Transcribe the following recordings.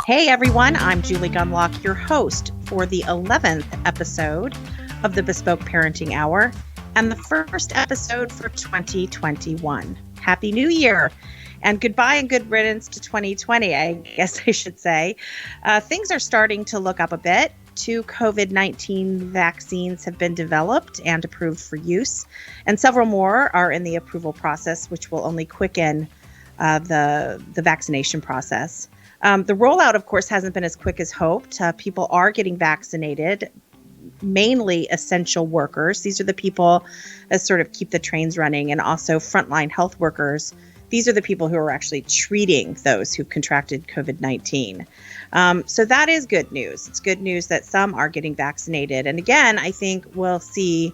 Hey everyone, I'm Julie Gunlock, your host for the 11th episode of the Bespoke Parenting Hour and the first episode for 2021. Happy New Year and goodbye and good riddance to 2020, I guess I should say. Things are starting to look up a bit. 2 COVID-19 vaccines have been developed and approved for use, and several more are in the approval process, which will only quicken the vaccination process. The rollout, of course, hasn't been as quick as hoped. People are getting vaccinated, mainly essential workers. These are the people that sort of keep the trains running, and also frontline health workers. These are the people who are actually treating those who've contracted COVID-19. So that is good news. It's good news that some are getting vaccinated. And again, I think we'll see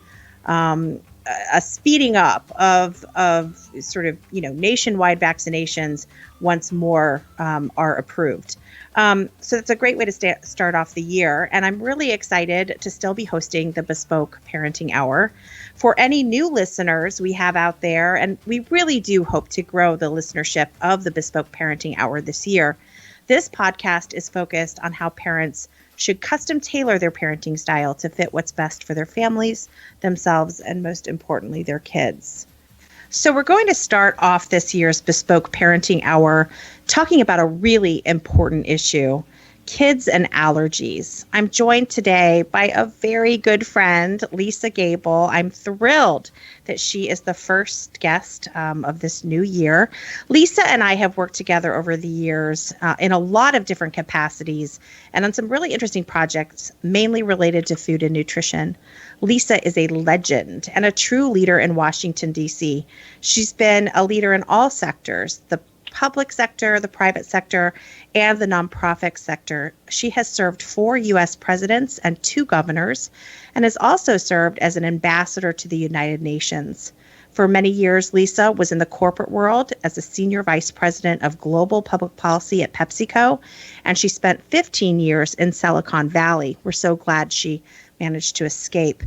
a speeding up of sort of, nationwide vaccinations once more are approved. So that's a great way to start off the year. And I'm really excited to still be hosting the Bespoke Parenting Hour. For any new listeners we have out there, and we really do hope to grow the listenership of the Bespoke Parenting Hour this year, this podcast is focused on how parents should custom tailor their parenting style to fit what's best for their families, themselves, and most importantly, their kids. So we're going to start off this year's Bespoke Parenting Hour talking about a really important issue, kids and allergies. I'm joined today by a very good friend, Lisa Gable. I'm thrilled that she is the first guest of this new year. Lisa and I have worked together over the years in a lot of different capacities and on some really interesting projects, mainly related to food and nutrition. Lisa is a legend and a true leader in Washington, D.C. She's been a leader in all sectors, the public sector, the private sector, and the nonprofit sector. She has served 4 U.S. presidents and 2 governors, and has also served as an ambassador to the United Nations. For many years, Lisa was in the corporate world as a senior vice president of global public policy at PepsiCo, and she spent 15 years in Silicon Valley. We're so glad she managed to escape.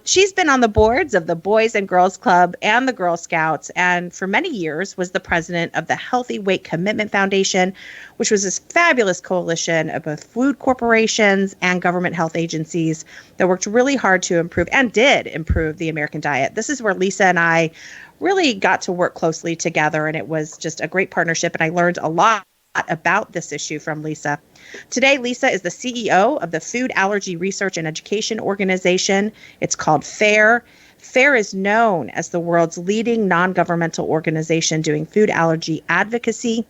She's been on the boards of the Boys and Girls Club and the Girl Scouts, and for many years was the president of the Healthy Weight Commitment Foundation, which was this fabulous coalition of both food corporations and government health agencies that worked really hard to improve and did improve the American diet. This is where Lisa and I really got to work closely together, and it was just a great partnership, and I learned a lot about this issue from Lisa. Today, Lisa is the CEO of the Food Allergy Research and Education Organization. It's called FARE. FARE is known as the world's leading non-governmental organization doing food allergy advocacy,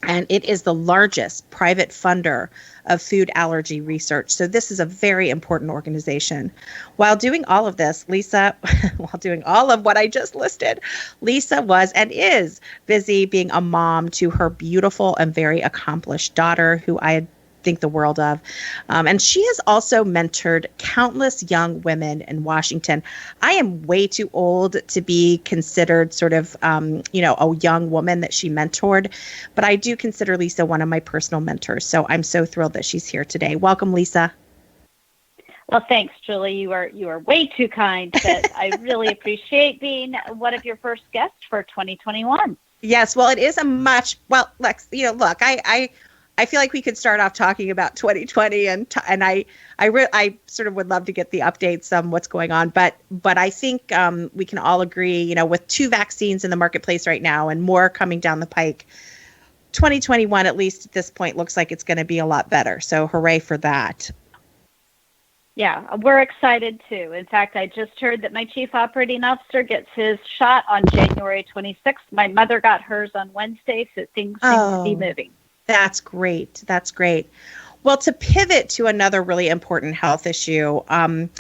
and it is the largest private funder of food allergy research. So this is a very important organization. While doing all of this, while doing all of what I just listed, Lisa was and is busy being a mom to her beautiful and very accomplished daughter, who I think the world of. And she has also mentored countless young women in Washington. I am way too old to be considered sort of, a young woman that she mentored, but I do consider Lisa one of my personal mentors. So I'm so thrilled that she's here today. Welcome, Lisa. Well, thanks, Julie. You are way too kind. But I really appreciate being one of your first guests for 2021. Yes, well, it is Lex, look, I feel like we could start off talking about 2020, and I sort of would love to get the updates on what's going on. But I think we can all agree, with 2 vaccines in the marketplace right now and more coming down the pike, 2021, at least at this point, looks like it's going to be a lot better. So hooray for that. Yeah, we're excited too. In fact, I just heard that my chief operating officer gets his shot on January 26th. My mother got hers on Wednesday, so things seem to be moving. That's great. That's great. Well, to pivot to another really important health issue, one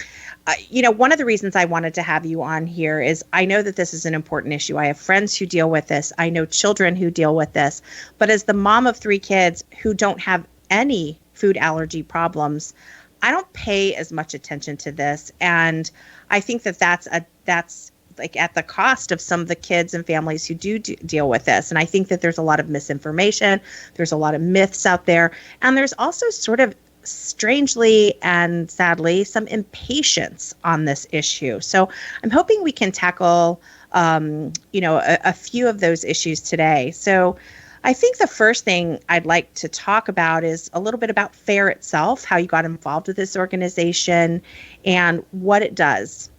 of the reasons I wanted to have you on here is I know that this is an important issue. I have friends who deal with this. I know children who deal with this. But as the mom of 3 kids who don't have any food allergy problems, I don't pay as much attention to this. And I think that that's like at the cost of some of the kids and families who do deal with this. And I think that there's a lot of misinformation. There's a lot of myths out there. And there's also sort of strangely and sadly some impatience on this issue. So I'm hoping we can tackle, a few of those issues today. So I think the first thing I'd like to talk about is a little bit about FAIR itself, how you got involved with this organization and what it does.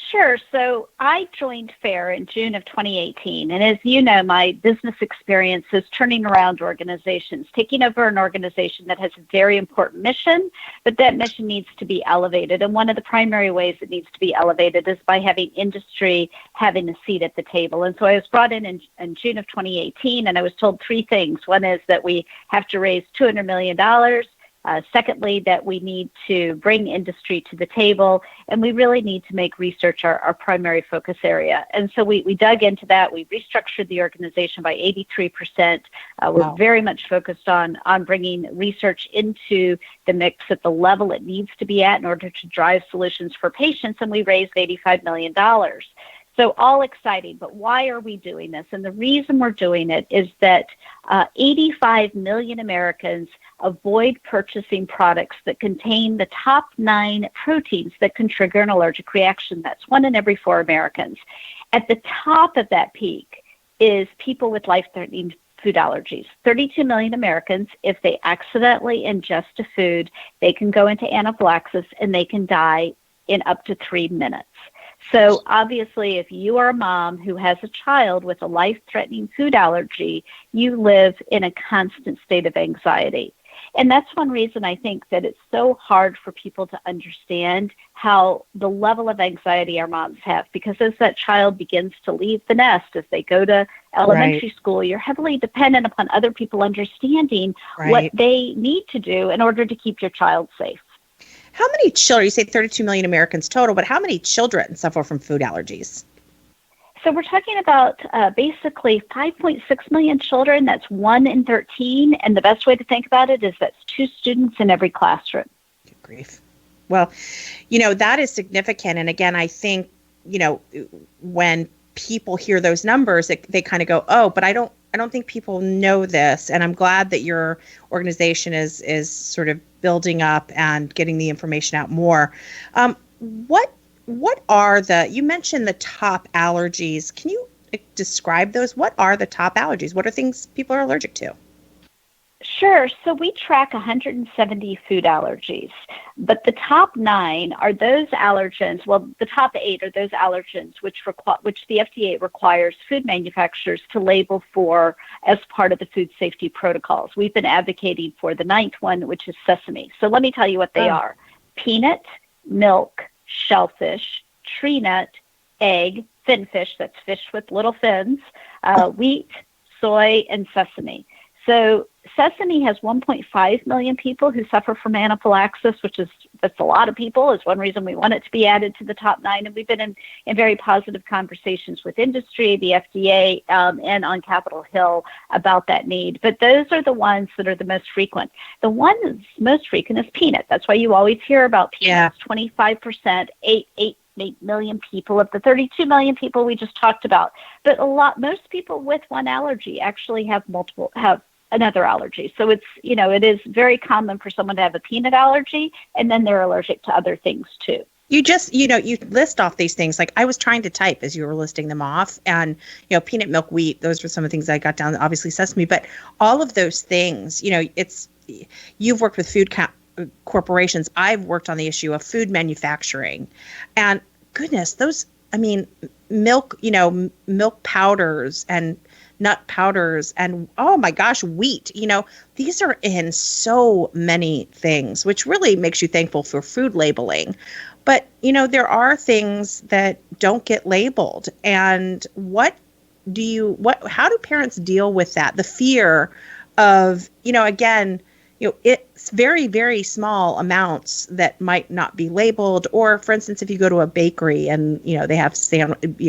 Sure. So I joined FAIR in June of 2018. And as you know, my business experience is turning around organizations, taking over an organization that has a very important mission, but that mission needs to be elevated. And one of the primary ways it needs to be elevated is by having industry having a seat at the table. And so I was brought in June of 2018, and I was told three things. One is that we have to raise $200 million. Secondly, that we need to bring industry to the table, and we really need to make research our primary focus area. And so we dug into that. We restructured the organization by 83%. We're very much focused on bringing research into the mix at the level it needs to be at in order to drive solutions for patients, and we raised $85 million. So all exciting, but why are we doing this? And the reason we're doing it is that 85 million Americans avoid purchasing products that contain the top 9 proteins that can trigger an allergic reaction. That's 1 in every 4 Americans. At the top of that peak is people with life-threatening food allergies. 32 million Americans, if they accidentally ingest a food, they can go into anaphylaxis and they can die in up to 3 minutes. So obviously, if you are a mom who has a child with a life-threatening food allergy, you live in a constant state of anxiety. And that's one reason I think that it's so hard for people to understand how the level of anxiety our moms have, because as that child begins to leave the nest, as they go to elementary school, you're heavily dependent upon other people understanding what they need to do in order to keep your child safe. How many children, you say 32 million Americans total, but how many children suffer from food allergies? So we're talking about basically 5.6 million children. That's 1 in 13. And the best way to think about it is that's 2 students in every classroom. Good grief. Well, that is significant. And again, I think, when people hear those numbers, they kind of go, oh, but I don't think people know this. And I'm glad that your organization is sort of building up and getting the information out more. What are you mentioned the top allergies. Can you describe those? What are the top allergies? What are things people are allergic to? Sure. So we track 170 food allergies, but the top 9 are those allergens. Well, the top 8 are those allergens which the FDA requires food manufacturers to label for as part of the food safety protocols. We've been advocating for the 9th one, which is sesame. So let me tell you what they are: peanut, milk, shellfish, tree nut, egg, finfish, that's fish with little fins, wheat, soy, and sesame. Sesame has 1.5 million people who suffer from anaphylaxis, that's a lot of people. Is one reason we want it to be added to the top 9. And we've been in very positive conversations with industry, the FDA, and on Capitol Hill about that need. But those are the ones that are the most frequent. The one that's most frequent is peanut. That's why you always hear about peanuts. 25%, 8 million people of the 32 million people we just talked about. But most people with one allergy actually have another allergy. So it is very common for someone to have a peanut allergy, and then they're allergic to other things too. You just, you list off these things. Like I was trying to type as you were listing them off, and, peanut, milk, wheat, those were some of the things I got down, obviously sesame, but all of those things, you've worked with food corporations. I've worked on the issue of food manufacturing, and goodness, milk, milk powders and nut powders and, oh my gosh, wheat, these are in so many things, which really makes you thankful for food labeling. But, there are things that don't get labeled. And how do parents deal with that? The fear of, again, it's very, very small amounts that might not be labeled. Or, for instance, if you go to a bakery and, they have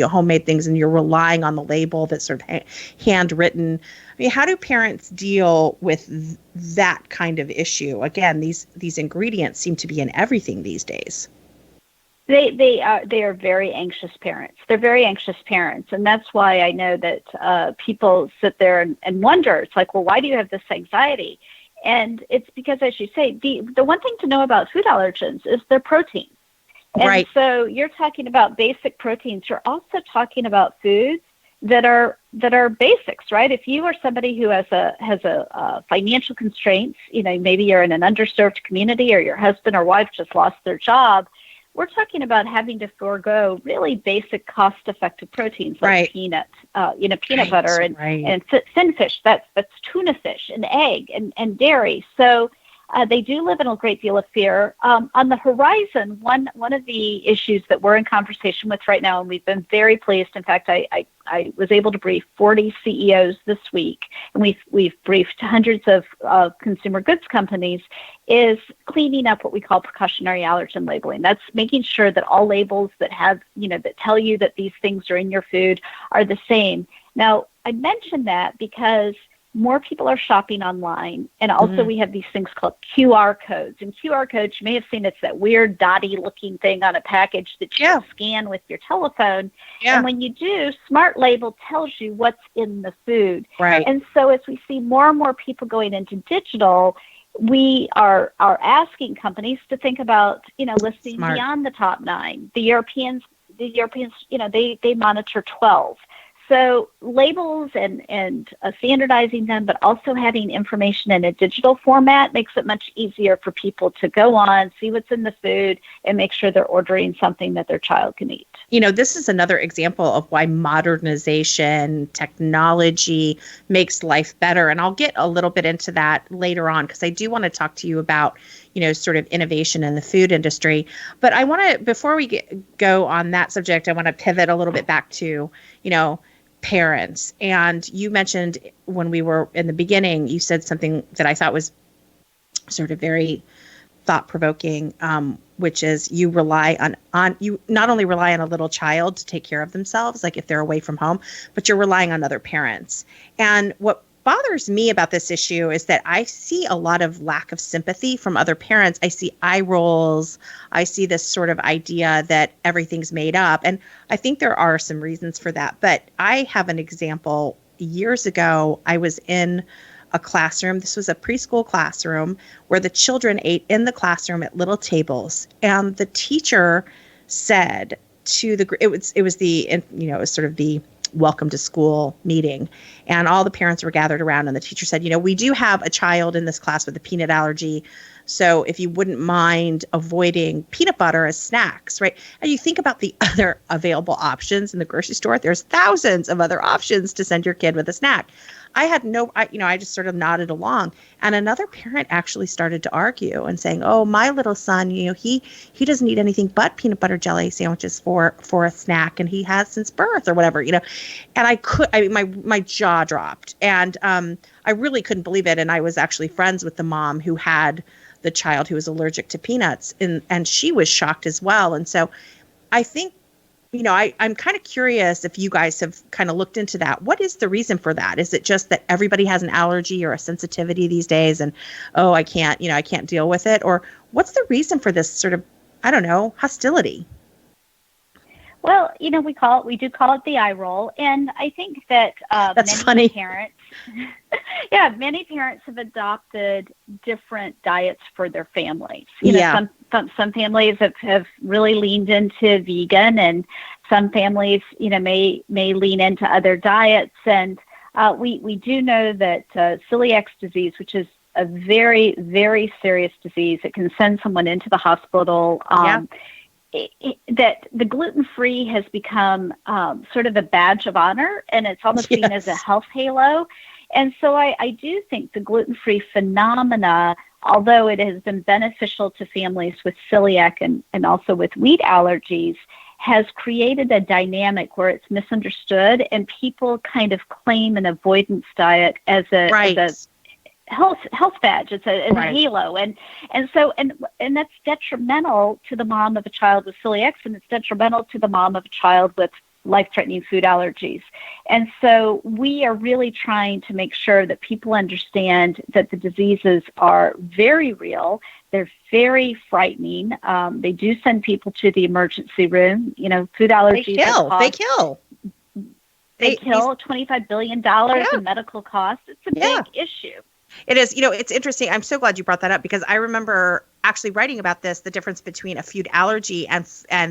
homemade things and you're relying on the label that's sort of handwritten. I mean, how do parents deal with that kind of issue? Again, these ingredients seem to be in everything these days. They are very anxious parents. They're very anxious parents. And that's why I know that people sit there and wonder. It's like, well, why do you have this anxiety? And it's because, as you say, the one thing to know about food allergens is their proteins. And so you're talking about basic proteins. You're also talking about foods that are that are basics, right? If you are somebody who has a financial constraints, maybe you're in an underserved community or your husband or wife just lost their job, we're talking about having to forego really basic cost-effective proteins like peanut butter and fin fish. That's tuna fish and egg and dairy. So they do live in a great deal of fear. On the horizon, one of the issues that we're in conversation with right now, and we've been very pleased. In fact, I was able to brief 40 CEOs this week, and we've briefed hundreds of consumer goods companies, is cleaning up what we call precautionary allergen labeling. That's making sure that all labels that have, that tell you that these things are in your food are the same. Now, I mention that because more people are shopping online, and also we have these things called QR codes. And QR codes, you may have seen, it's that weird dotty looking thing on a package that you can scan with your telephone. Yeah. And when you do, Smart Label tells you what's in the food. Right. And so as we see more and more people going into digital, we are asking companies to think about, listing beyond the top 9. The Europeans, they monitor 12. So labels and standardizing them, but also having information in a digital format makes it much easier for people to go on, see what's in the food, and make sure they're ordering something that their child can eat. This is another example of why modernization, technology makes life better. And I'll get a little bit into that later on, because I do want to talk to you about, sort of innovation in the food industry. But I want to, before we go on that subject, I want to pivot a little bit back to, parents. And you mentioned when we were in the beginning, you said something that I thought was sort of very thought-provoking, which is you rely on you not only rely on a little child to take care of themselves, like if they're away from home, but you're relying on other parents. And what bothers me about this issue is that I see a lot of lack of sympathy from other parents. I see eye rolls. I see this sort of idea that everything's made up. And I think there are some reasons for that. But I have an example. Years ago, I was in a classroom. This was a preschool classroom where the children ate in the classroom at little tables. And the teacher said to it was sort of the welcome to school meeting, and all the parents were gathered around, and the teacher said, we do have a child in this class with a peanut allergy, so if you wouldn't mind avoiding peanut butter as snacks, right? And you think about the other available options in the grocery store, there's thousands of other options to send your kid with a snack. I had I just sort of nodded along, and another parent actually started to argue and saying, "Oh, my little son, he doesn't eat anything but peanut butter jelly sandwiches for a snack, and he has since birth or whatever, And my jaw dropped, and I really couldn't believe it. And I was actually friends with the mom who had the child who was allergic to peanuts, and she was shocked as well. And so, I think, I'm kind of curious if you guys have kind of looked into that. What is the reason for that? Is it just that everybody has an allergy or a sensitivity these days and, I can't deal with it? Or what's the reason for this sort of, hostility? Well, we do call it the eye roll. And I think that that's funny. Parents, many parents have adopted different diets for their families. Some families have really leaned into vegan, and some families, may lean into other diets. And we do know that celiac disease, which is a very, very serious disease, it can send someone into the hospital. That the gluten-free has become sort of a badge of honor, and it's almost seen as a health halo. And so I do think the gluten-free phenomena, although it has been beneficial to families with celiac and also with wheat allergies, has created a dynamic where it's misunderstood, and people kind of claim an avoidance diet as a health badge. It's a halo, and that's detrimental to the mom of a child with celiac, and it's detrimental to the mom of a child with life-threatening food allergies. And so we are really trying to make sure that people understand that the diseases are very real. They're very frightening. They do send people to the emergency room. Food allergies. They kill $25 billion in medical costs. It's a big issue. It is. It's interesting. I'm so glad you brought that up, because I remember actually writing about this, the difference between a food allergy and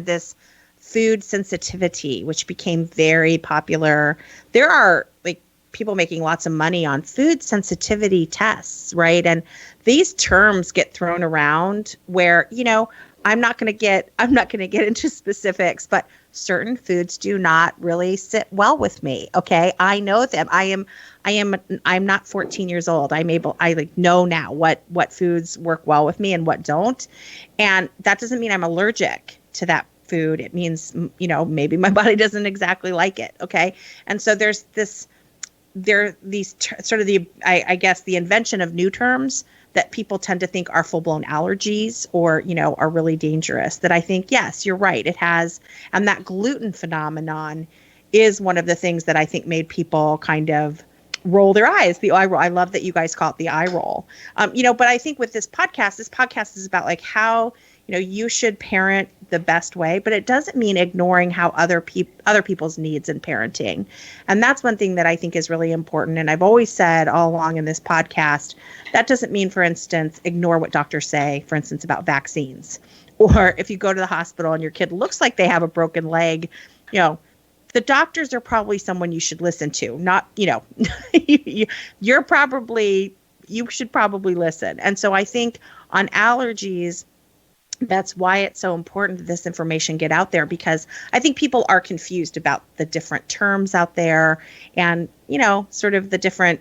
this food sensitivity, which became very popular. There are like people making lots of money on food sensitivity tests, right? And these terms get thrown around where, I'm not going to get into specifics, but certain foods do not really sit well with me. Okay. I know them. I'm not 14 years old. I know now what foods work well with me and what don't. And that doesn't mean I'm allergic to that food. It means, maybe my body doesn't exactly like it. Okay. And so I guess the invention of new terms that people tend to think are full-blown allergies or, are really dangerous, that I think, yes, you're right. It has. And that gluten phenomenon is one of the things that I think made people kind of roll their eyes, the eye roll. I love that you guys call it the eye roll. But I think with this podcast is about like how, you should parent the best way, but it doesn't mean ignoring how other people's needs in parenting. And that's one thing that I think is really important. And I've always said all along in this podcast, that doesn't mean, for instance, ignore what doctors say, for instance, about vaccines. Or if you go to the hospital and your kid looks like they have a broken leg, the doctors are probably someone you should listen to. Not, you should probably listen. And so I think on allergies, that's why it's so important that this information get out there, because I think people are confused about the different terms out there and, sort of the different,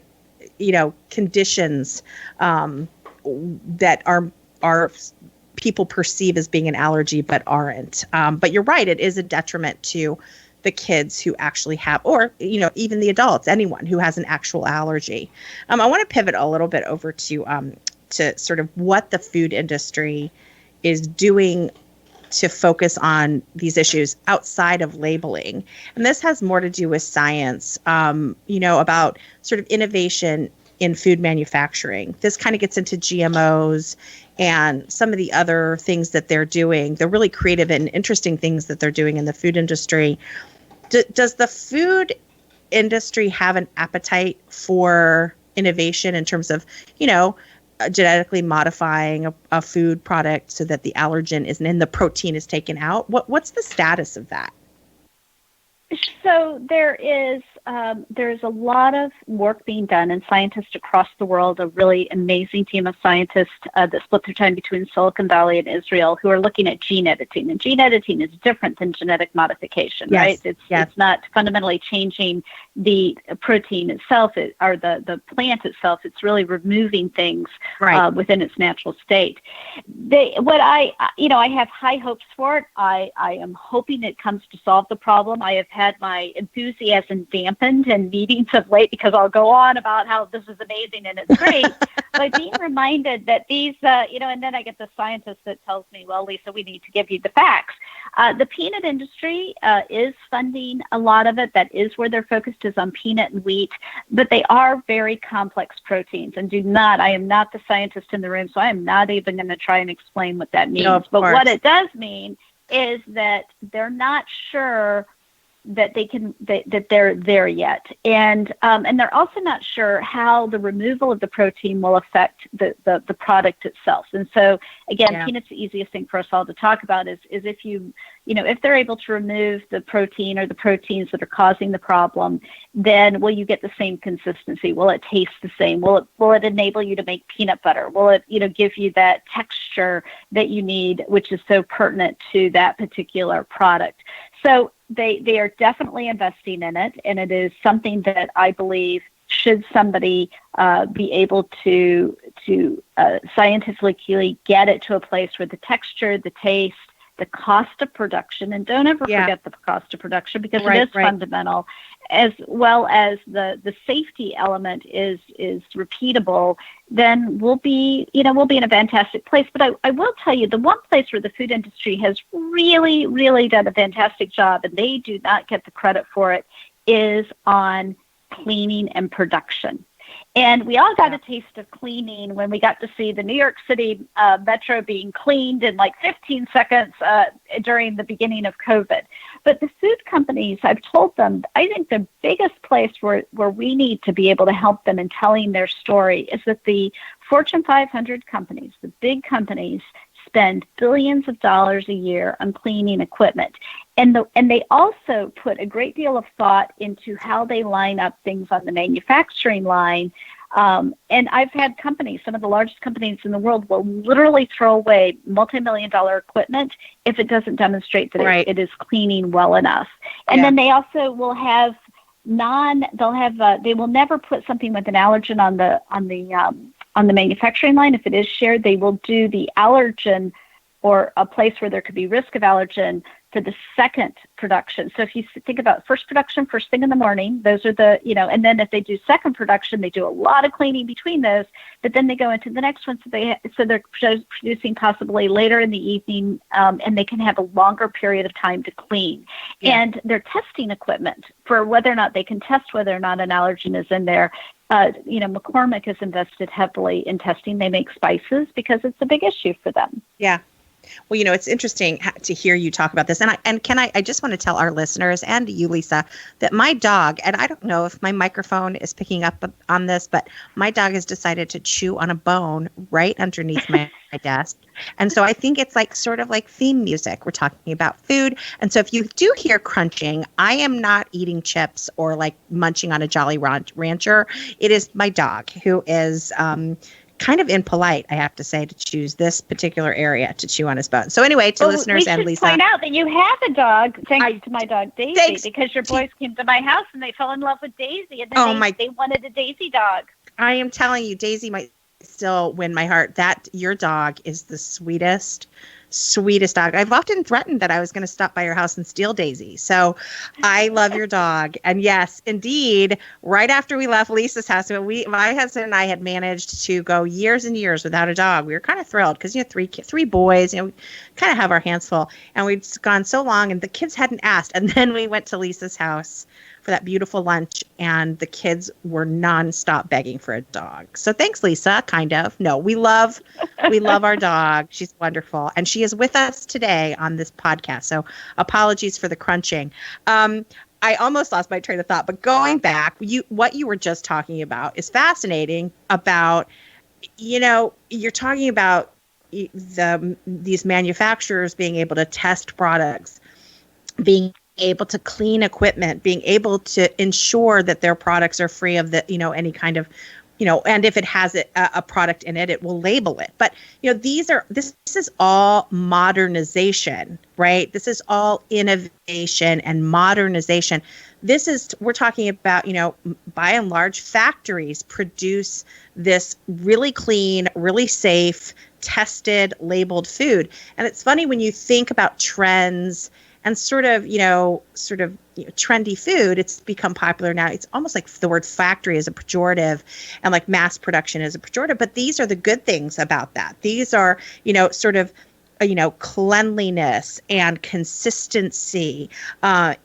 conditions that are people perceive as being an allergy but aren't. But you're right, it is a detriment to the kids who actually have, or, even the adults, anyone who has an actual allergy. I want to pivot a little bit over to sort of what the food industry is doing to focus on these issues outside of labeling. And this has more to do with science, about sort of innovation in food manufacturing. This kind of gets into GMOs and some of the other things that they're doing, the really creative and interesting things that they're doing in the food industry. Does the food industry have an appetite for innovation in terms of, genetically modifying a food product so that the allergen isn't in, the protein is taken out? What's the status of that? So there's a lot of work being done, and scientists across the world, a really amazing team of scientists that split their time between Silicon Valley and Israel, who are looking at gene editing. And gene editing is different than genetic modification, right? It's not fundamentally changing the protein itself or the plant itself. It's really removing things within its natural state. I have high hopes for it. I am hoping it comes to solve the problem. I have had my enthusiasm dampened in meetings of late because I'll go on about how this is amazing and it's great. But being reminded that these, and then I get the scientist that tells me, well, Lisa, we need to give you the facts. The peanut industry is funding a lot of it. That is where their focus is, on peanut and wheat. But they are very complex proteins, and I am not the scientist in the room, so I am not even going to try and explain what that means. No, but what it does mean is that they're not sure that that they're there yet, and they're also not sure how the removal of the protein will affect the product itself. And so again, peanut's the easiest thing for us all to talk about is if if they're able to remove the protein or the proteins that are causing the problem, then will you get the same consistency? Will it taste the same? Will it enable you to make peanut butter? Will it give you that texture that you need, which is so pertinent to that particular product? So they are definitely investing in it, and it is something that I believe, should somebody be able to scientifically get it to a place where the texture, the taste, the cost of production, and don't ever forget the cost of production, because it is fundamental, as well as the safety element is repeatable, then we'll be in a fantastic place. But I will tell you, the one place where the food industry has really, really done a fantastic job, and they do not get the credit for it, is on cleaning and production. And we all got a taste of cleaning when we got to see the New York City metro being cleaned in like 15 seconds during the beginning of COVID. But the food companies, I've told them, I think the biggest place where we need to be able to help them in telling their story is that the Fortune 500 companies, the big companies, spend billions of dollars a year on cleaning equipment. And they also put a great deal of thought into how they line up things on the manufacturing line. And I've had companies, some of the largest companies in the world will literally throw away multi-million-dollar equipment if it doesn't demonstrate that it is cleaning well enough. And then they also will have they will never put something with an allergen on the manufacturing line. If it is shared, they will do the allergen or a place where there could be risk of allergen for the second production. So if you think about first production, first thing in the morning, those are the, and then if they do second production, they do a lot of cleaning between those, but then they go into the next one. So they're producing possibly later in the evening, and they can have a longer period of time to clean. Yeah. And they're testing equipment for whether or not they can test whether or not an allergen is in there. McCormick has invested heavily in testing. They make spices because it's a big issue for them. Yeah. Well, it's interesting to hear you talk about this. I just want to tell our listeners and you, Lisa, that my dog, and I don't know if my microphone is picking up on this, but my dog has decided to chew on a bone right underneath my desk. And so I think it's sort of like theme music. We're talking about food. And so if you do hear crunching, I am not eating chips or munching on a Jolly Rancher. It is my dog who is kind of impolite, I have to say, to choose this particular area to chew on his bone. So anyway, to listeners and Lisa. We should point out that you have a dog, thanks to my dog, Daisy, because your boys came to my house and they fell in love with Daisy, and then they wanted a Daisy dog. I am telling you, Daisy might still win my heart. Your dog is the sweetest dog. I've often threatened that I was going to stop by your house and steal Daisy. So I love your dog. And yes, indeed, right after we left Lisa's house, my husband and I had managed to go years and years without a dog. We were kind of thrilled because, three boys, we kind of have our hands full. And we'd gone so long and the kids hadn't asked. And then we went to Lisa's house for that beautiful lunch, and the kids were nonstop begging for a dog. So thanks, Lisa, kind of. No, we love our dog. She's wonderful. And she is with us today on this podcast. So apologies for the crunching. I almost lost my train of thought, but going back, what you were just talking about is fascinating about, you're talking about these manufacturers being able to test products, being able to clean equipment, being able to ensure that their products are free of any kind of, and if it has a product in it, it will label it. But, this is all modernization, right? This is all innovation and modernization. We're talking about, by and large, factories produce this really clean, really safe, tested, labeled food. And it's funny when you think about trends and sort of trendy food, it's become popular now. It's almost like the word factory is a pejorative and like mass production is a pejorative. But these are the good things about that. These are, cleanliness and consistency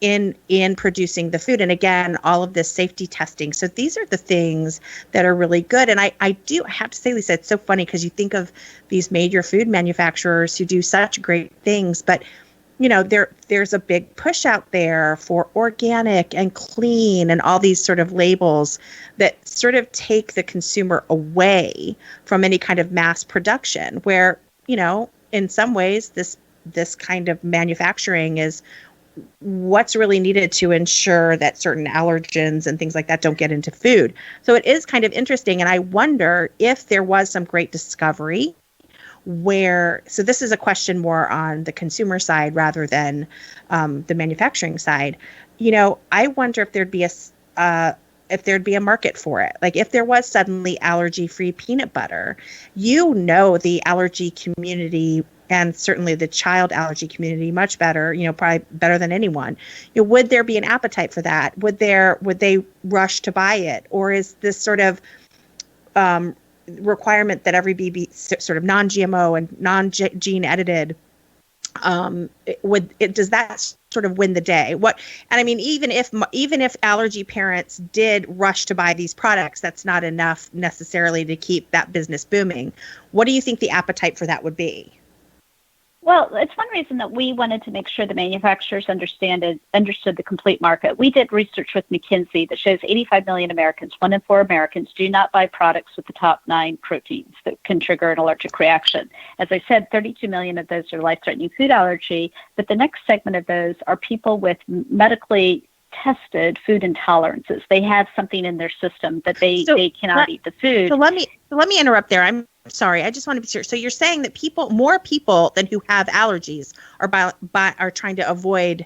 in producing the food. And again, all of this safety testing. So these are the things that are really good. And I have to say, Lisa, it's so funny because you think of these major food manufacturers who do such great things, but there's a big push out there for organic and clean and all these sort of labels that sort of take the consumer away from any kind of mass production where, in some ways this kind of manufacturing is what's really needed to ensure that certain allergens and things like that don't get into food. So it is kind of interesting. And I wonder if there was some great discovery so this is a question more on the consumer side rather than the manufacturing side. I wonder if there'd be a market for it. Like if there was suddenly allergy-free peanut butter, the allergy community and certainly the child allergy community much better, probably better than anyone. Would there be an appetite for that? Would they rush to buy it? Or is this sort of requirement that every be sort of non-GMO and non-gene edited, does that sort of win the day? Even if allergy parents did rush to buy these products, that's not enough necessarily to keep that business booming. What do you think the appetite for that would be? Well, it's one reason that we wanted to make sure the manufacturers understood the complete market. We did research with McKinsey that shows 85 million Americans, 1 in 4 Americans, do not buy products with the top 9 proteins that can trigger an allergic reaction. As I said, 32 million of those are life-threatening food allergy, but the next segment of those are people with medically tested food intolerances. They have something in their system that they cannot eat the food. So let me interrupt there. I'm sorry. I just want to be sure. So you're saying that more people than who have allergies are trying to avoid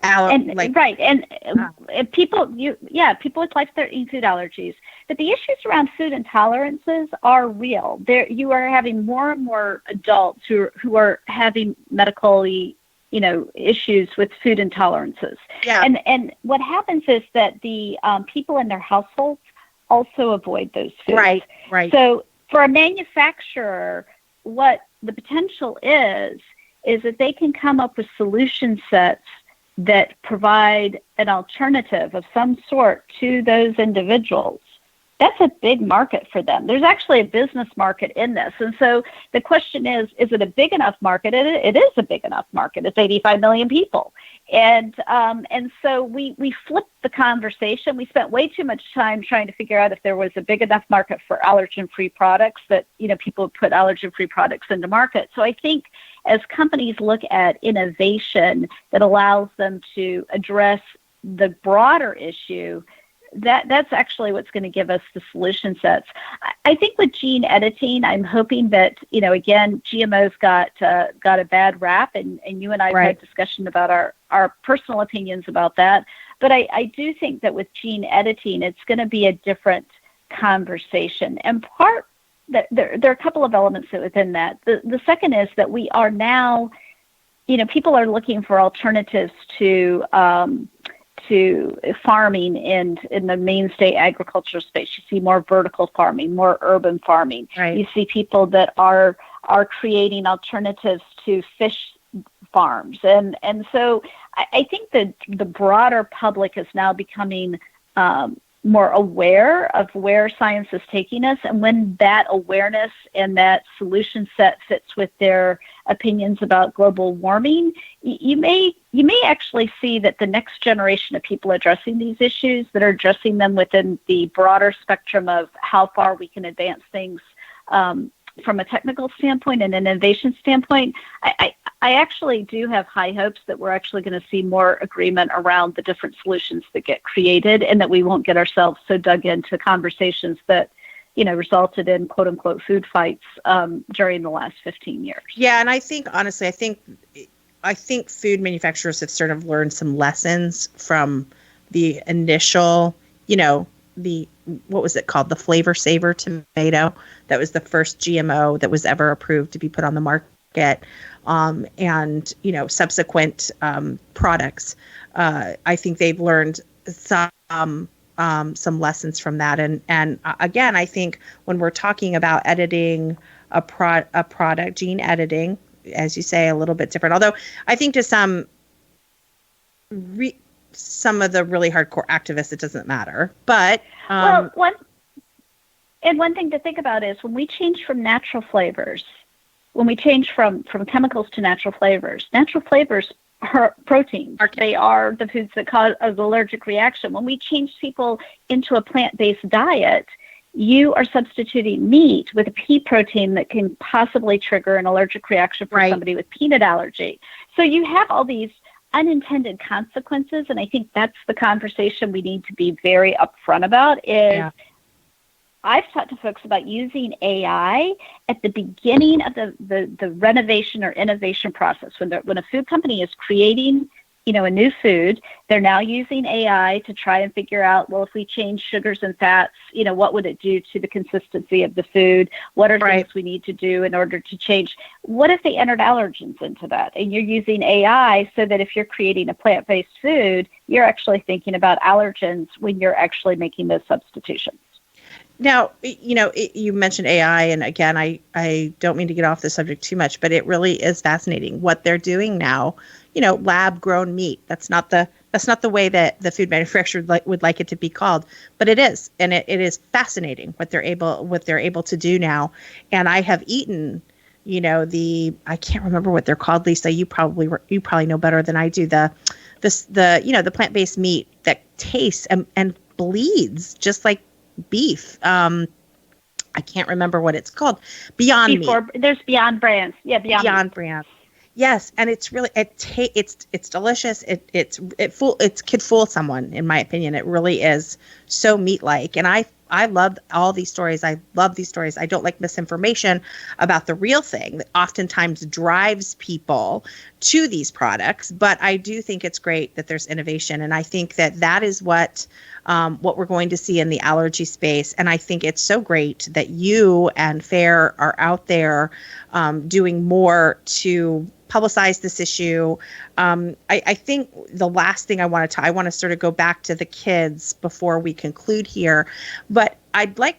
right. And people with life-threatening food allergies. But the issues around food intolerances are real. You are having more and more adults who are having medically issues with food intolerances. Yeah. And what happens is that the people in their households also avoid those foods. Right. So for a manufacturer, what the potential is that they can come up with solution sets that provide an alternative of some sort to those individuals. That's a big market for them. There's actually a business market in this. And so the question is it a big enough market? It is a big enough market. It's 85 million people. And so we flipped the conversation. We spent way too much time trying to figure out if there was a big enough market for allergen-free products that, people would put allergen-free products into market. So I think as companies look at innovation that allows them to address the broader issue, that's actually what's going to give us the solution sets. I think with gene editing, I'm hoping that, again, GMOs got a bad rap, and you and I have had discussion about our personal opinions about that. But I do think that with gene editing, it's going to be a different conversation. And there are a couple of elements within that. The second is that we are now, people are looking for alternatives to farming and in the mainstay agricultural space. You see more vertical farming, more urban farming. Right. You see people that are creating alternatives to fish farms. And so I think that the broader public is now becoming more aware of where science is taking us, and when that awareness and that solution set fits with their opinions about global warming, you may actually see that the next generation of people addressing these issues, that are addressing them within the broader spectrum of how far we can advance things from a technical standpoint and an innovation standpoint, I actually do have high hopes that we're actually going to see more agreement around the different solutions that get created, and that we won't get ourselves so dug into conversations that, resulted in quote unquote food fights during the last 15 years. Yeah. And I think, honestly, I think food manufacturers have sort of learned some lessons from the initial, what was it called? The Flavor Saver tomato. That was the first GMO that was ever approved to be put on the market. And subsequent products. I think they've learned some lessons from that. And again, I think when we're talking about editing a product, gene editing, as you say, a little bit different. Although I think to some of the really hardcore activists, it doesn't matter. But one thing to think about is when we change from natural flavors. When we change from chemicals to natural flavors are proteins. They are the foods that cause an allergic reaction. When we change people into a plant-based diet, you are substituting meat with a pea protein that can possibly trigger an allergic reaction for somebody with peanut allergy. So you have all these unintended consequences, and I think that's the conversation we need to be very upfront about I've talked to folks about using AI at the beginning of the renovation or innovation process. When a food company is creating, a new food, they're now using AI to try and figure out, well, if we change sugars and fats, what would it do to the consistency of the food? What are things we need to do in order to change? What if they entered allergens into that? And you're using AI so that if you're creating a plant-based food, you're actually thinking about allergens when you're actually making those substitutions. Now, you mentioned AI, and again, I don't mean to get off the subject too much, but it really is fascinating what they're doing now. Lab-grown meat. That's not the way that the food manufacturer would like it to be called, but it is, and it is fascinating what they're able to do now. And I have eaten I can't remember what they're called, Lisa. You probably know better than I do. The plant-based meat that tastes and bleeds just like beef. I can't remember what it's called. Beyond Meat. There's Beyond Brands. Yeah, Beyond Brands. Yes, and it's really it's delicious. It could fool someone, in my opinion. It really is so meat-like, and I love all these stories. I love these stories. I don't like misinformation about the real thing that oftentimes drives people to these products. But I do think it's great that there's innovation, and I think that is what we're going to see in the allergy space. And I think it's so great that you and FAIR are out there doing more to publicize this issue. I think the last thing I want to sort of go back to the kids before we conclude here, but I'd like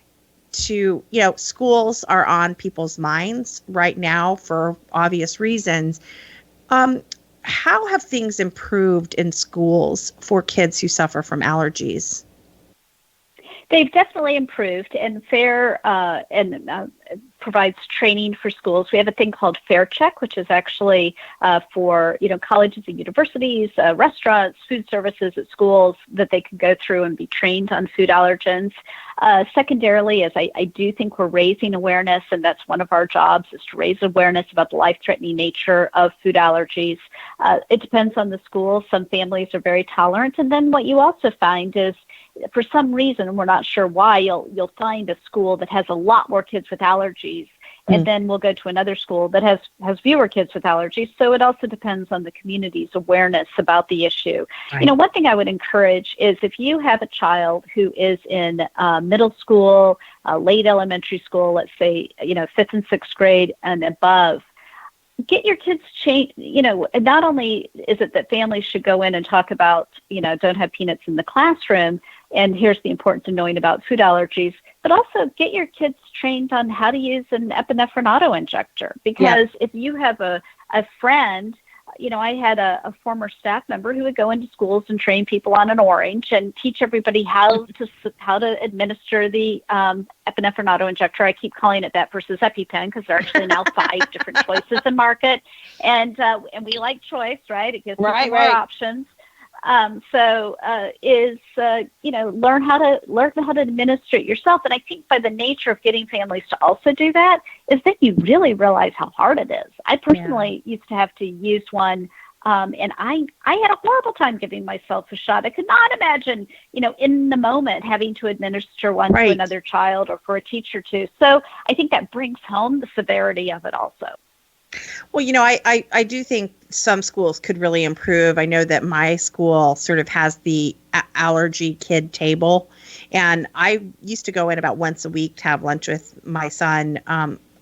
to, schools are on people's minds right now for obvious reasons. How have things improved in schools for kids who suffer from allergies? They've definitely improved, and FAIR provides training for schools. We have a thing called FAIR Check, which is actually for colleges and universities, restaurants, food services at schools that they can go through and be trained on food allergens. Secondarily, is I do think we're raising awareness, and that's one of our jobs, is to raise awareness about the life-threatening nature of food allergies. It depends on the school. Some families are very tolerant, and then what you also find is, for some reason, and we're not sure why, you'll find a school that has a lot more kids with allergies, and then we'll go to another school that has fewer kids with allergies. So it also depends on the community's awareness about the issue. Right. One thing I would encourage is, if you have a child who is in middle school, late elementary school, let's say 5th and 6th grade and above, get your kids changed. Not only is it that families should go in and talk about, don't have peanuts in the classroom, and here's the importance of knowing about food allergies, but also get your kids trained on how to use an epinephrine auto-injector. Because if you have a friend, I had a former staff member who would go into schools and train people on an orange and teach everybody how to administer the epinephrine auto-injector. I keep calling it that versus EpiPen, because there are actually now 5 different choices in market, and we like choice, right? It gives people more options. Learn how to administer it yourself. And I think by the nature of getting families to also do that is that you really realize how hard it is. I personally used to have to use one, and I had a horrible time giving myself a shot. I could not imagine, in the moment having to administer one to another child or for a teacher to. So I think that brings home the severity of it also. Well, I do think some schools could really improve. I know that my school sort of has the allergy kid table, and I used to go in about once a week to have lunch with my son.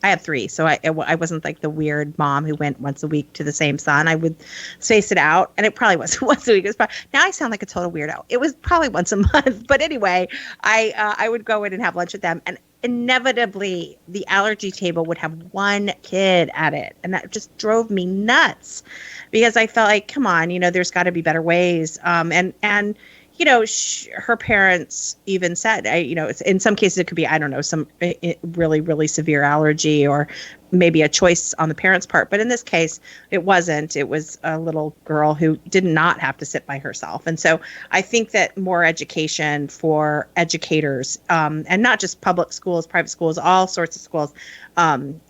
I have 3, so I wasn't like the weird mom who went once a week to the same son. I would space it out, and it probably wasn't once a week. Now I sound like a total weirdo. It was probably once a month, but anyway, I would go in and have lunch with them, and inevitably the allergy table would have one kid at it, and that just drove me nuts, because I felt like, come on, there's got to be better ways. And her parents even said, in some cases it could be, I don't know, some really, really severe allergy, or maybe a choice on the parents' part. But in this case, it wasn't. It was a little girl who did not have to sit by herself. And so I think that more education for educators, and not just public schools, private schools, all sorts of schools, and,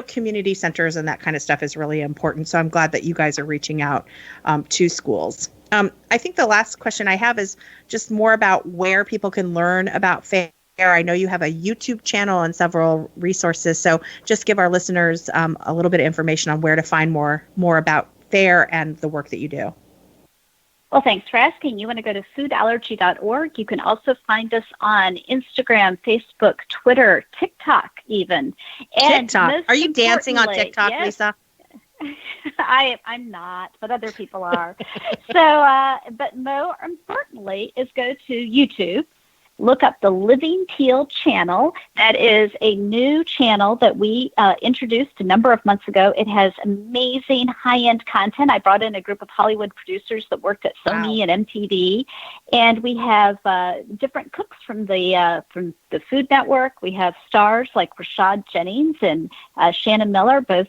community centers and that kind of stuff is really important. So I'm glad that you guys are reaching out to schools. I think the last question I have is just more about where people can learn about FAIR. I know you have a YouTube channel and several resources, so just give our listeners a little bit of information on where to find more about FAIR and the work that you do. Well, thanks for asking. You want to go to foodallergy.org. You can also find us on Instagram, Facebook, Twitter, TikTok even. And TikTok. Are you dancing on TikTok, yes. Lisa? I'm not, but other people are. But more importantly is go to YouTube, look up the Living Teal channel. That is a new channel that we introduced a number of months ago. It has amazing high-end content. I brought in a group of Hollywood producers that worked at Sony and MTV, and we have different cooks from the Food Network. We have stars like Rashad Jennings and Shannon Miller, both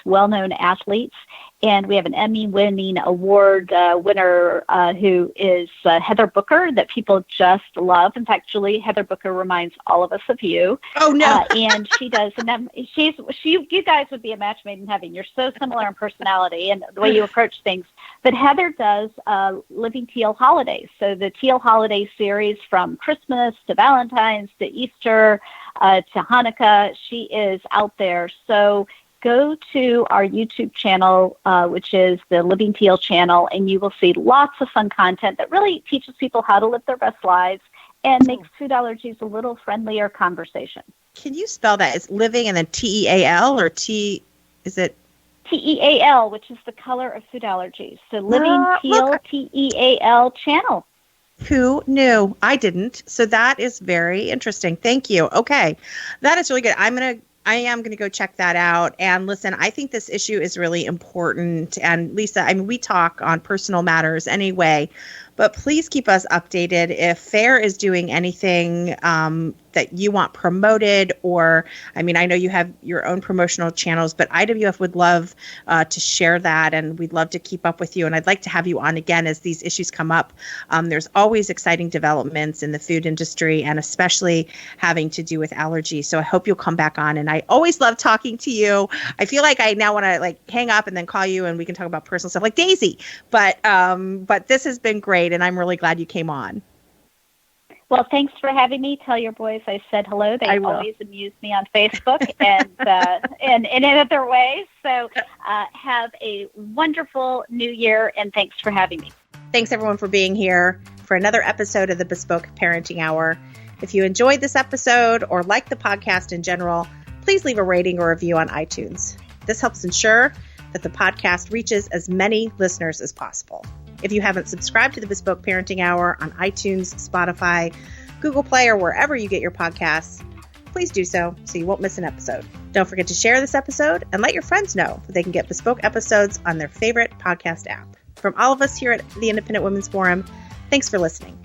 well-known athletes. And we have an Emmy-winning award winner who is Heather Booker, that people just love. In fact, Julie, Heather Booker reminds all of us of you. Oh, no. And she does. And then you guys would be a match made in heaven. You're so similar in personality and the way you approach things. But Heather does Living Teal Holidays. So the Teal Holiday series, from Christmas to Valentine's to Easter to Hanukkah, she is out there. So go to our YouTube channel, which is the Living Teal channel, and you will see lots of fun content that really teaches people how to live their best lives and makes food allergies a little friendlier conversation. Can you spell that? It's living and then T-E-A-L or T, is it? T-E-A-L, which is the color of food allergies. So Living Teal, T-E-A-L channel. Who knew? I didn't. So that is very interesting. Thank you. Okay. That is really good. I am going to go check that out. And listen, I think this issue is really important. And Lisa, I mean, we talk on personal matters anyway, but please keep us updated if FARE is doing anything that you want promoted, or, I mean, I know you have your own promotional channels, but IWF would love to share that, and we'd love to keep up with you. And I'd like to have you on again as these issues come up. There's always exciting developments in the food industry, and especially having to do with allergies. So I hope you'll come back on. And I always love talking to you. I feel like I now want to hang up and then call you and we can talk about personal stuff like Daisy. But this has been great, and I'm really glad you came on. Well, thanks for having me. Tell your boys I said hello. They always amuse me on Facebook and in other ways. So have a wonderful new year, and thanks for having me. Thanks, everyone, for being here for another episode of the Bespoke Parenting Hour. If you enjoyed this episode or like the podcast in general, please leave a rating or review on iTunes. This helps ensure that the podcast reaches as many listeners as possible. If you haven't subscribed to the Bespoke Parenting Hour on iTunes, Spotify, Google Play, or wherever you get your podcasts, please do so you won't miss an episode. Don't forget to share this episode and let your friends know that they can get Bespoke episodes on their favorite podcast app. From all of us here at the Independent Women's Forum, thanks for listening.